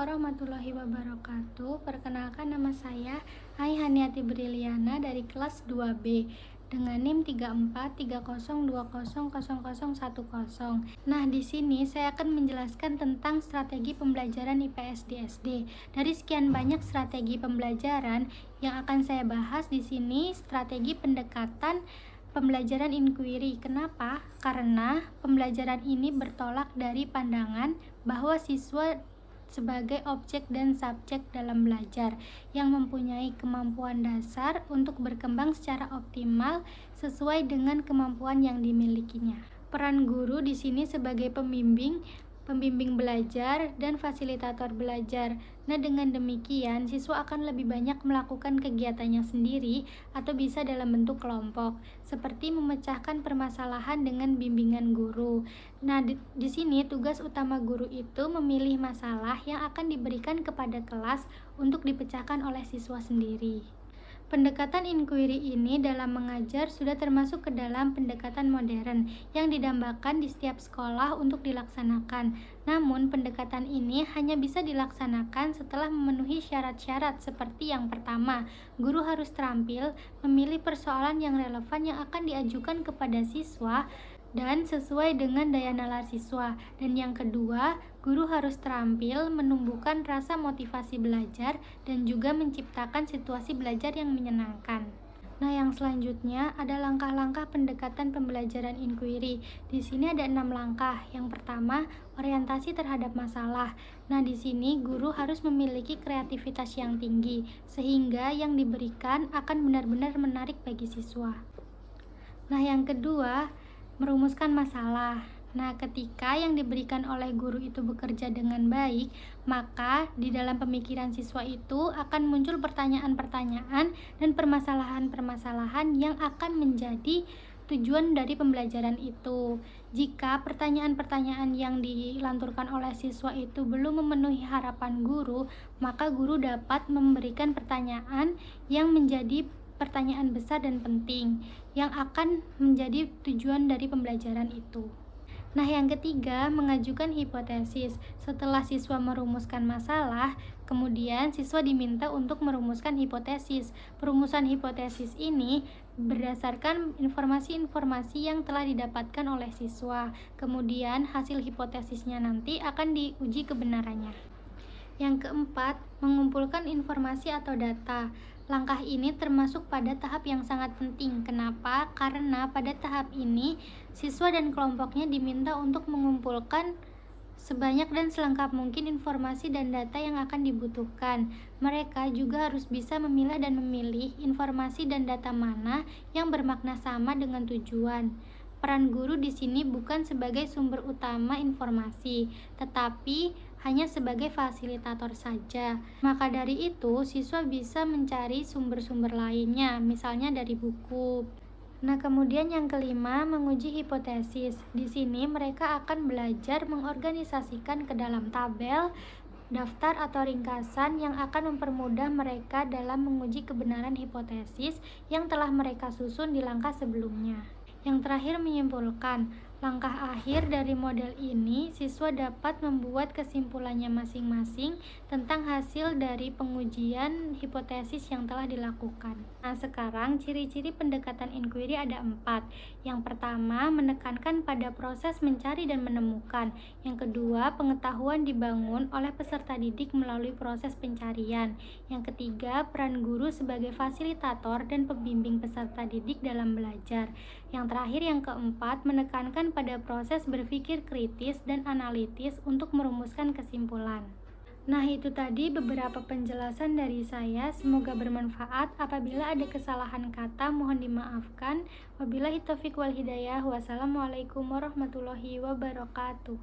warahmatullahi wabarakatuh. Perkenalkan, nama saya Aihaniati Briliana dari kelas 2B dengan NIM 3430200010. Nah, di sini saya akan menjelaskan tentang strategi pembelajaran IPS di SD. Dari sekian banyak strategi pembelajaran yang akan saya bahas di sini, strategi pendekatan pembelajaran inquiry. Kenapa? Karena pembelajaran ini bertolak dari pandangan bahwa siswa sebagai objek dan subjek dalam belajar yang mempunyai kemampuan dasar untuk berkembang secara optimal sesuai dengan kemampuan yang dimilikinya. Peran guru di sini sebagai pembimbing belajar dan fasilitator belajar. Nah, dengan demikian siswa akan lebih banyak melakukan kegiatannya sendiri atau bisa dalam bentuk kelompok, seperti memecahkan permasalahan dengan bimbingan guru. Nah, di sini tugas utama guru itu memilih masalah yang akan diberikan kepada kelas untuk dipecahkan oleh siswa sendiri. Pendekatan inquiry ini dalam mengajar sudah termasuk ke dalam pendekatan modern yang didambakan di setiap sekolah untuk dilaksanakan. Namun, pendekatan ini hanya bisa dilaksanakan setelah memenuhi syarat-syarat seperti yang pertama, guru harus terampil memilih persoalan yang relevan yang akan diajukan kepada siswa dan sesuai dengan daya nalar siswa. Dan yang kedua, guru harus terampil menumbuhkan rasa motivasi belajar dan juga menciptakan situasi belajar yang menyenangkan. Nah, yang selanjutnya ada langkah-langkah pendekatan pembelajaran inquiry. Di sini ada 6 langkah. Yang pertama, orientasi terhadap masalah. Nah, di sini guru harus memiliki kreativitas yang tinggi sehingga yang diberikan akan benar-benar menarik bagi siswa. Nah, yang kedua, merumuskan masalah. Nah, ketika yang diberikan oleh guru itu bekerja dengan baik, maka di dalam pemikiran siswa itu akan muncul pertanyaan-pertanyaan dan permasalahan-permasalahan yang akan menjadi tujuan dari pembelajaran itu. Jika pertanyaan-pertanyaan yang dilanturkan oleh siswa itu belum memenuhi harapan guru, maka guru dapat memberikan pertanyaan yang menjadi pertanyaan besar dan penting yang akan menjadi tujuan dari pembelajaran itu. Nah, yang ketiga, mengajukan hipotesis. Setelah siswa merumuskan masalah, kemudian siswa diminta untuk merumuskan hipotesis. Perumusan hipotesis ini berdasarkan informasi-informasi yang telah didapatkan oleh siswa. Kemudian hasil hipotesisnya nanti akan diuji kebenarannya. Yang keempat, mengumpulkan informasi atau data. Langkah ini termasuk pada tahap yang sangat penting. Kenapa? Karena pada tahap ini, siswa dan kelompoknya diminta untuk mengumpulkan sebanyak dan selengkap mungkin informasi dan data yang akan dibutuhkan. Mereka juga harus bisa memilah dan memilih informasi dan data mana yang bermakna sama dengan tujuan. Peran guru di sini bukan sebagai sumber utama informasi, tetapi hanya sebagai fasilitator saja. Maka dari itu, siswa bisa mencari sumber-sumber lainnya, misalnya dari buku. Nah, kemudian yang kelima, menguji hipotesis. Di sini mereka akan belajar mengorganisasikan ke dalam tabel, daftar atau ringkasan yang akan mempermudah mereka dalam menguji kebenaran hipotesis yang telah mereka susun di langkah sebelumnya. Yang terakhir, menyimpulkan. Langkah akhir dari model ini, siswa dapat membuat kesimpulannya masing-masing tentang hasil dari pengujian hipotesis yang telah dilakukan. Nah, sekarang ciri-ciri pendekatan inquiry ada 4. Yang pertama, menekankan pada proses mencari dan menemukan. Yang kedua, pengetahuan dibangun oleh peserta didik melalui proses pencarian. Yang ketiga, peran guru sebagai fasilitator dan pembimbing peserta didik dalam belajar. Yang terakhir, yang keempat, menekankan pada proses berpikir kritis dan analitis untuk merumuskan kesimpulan. Nah, itu tadi beberapa penjelasan dari saya. Semoga bermanfaat. Apabila ada kesalahan kata, mohon dimaafkan. Wabillahi taufiq wal hidayah. Wassalamualaikum warahmatullahi wabarakatuh.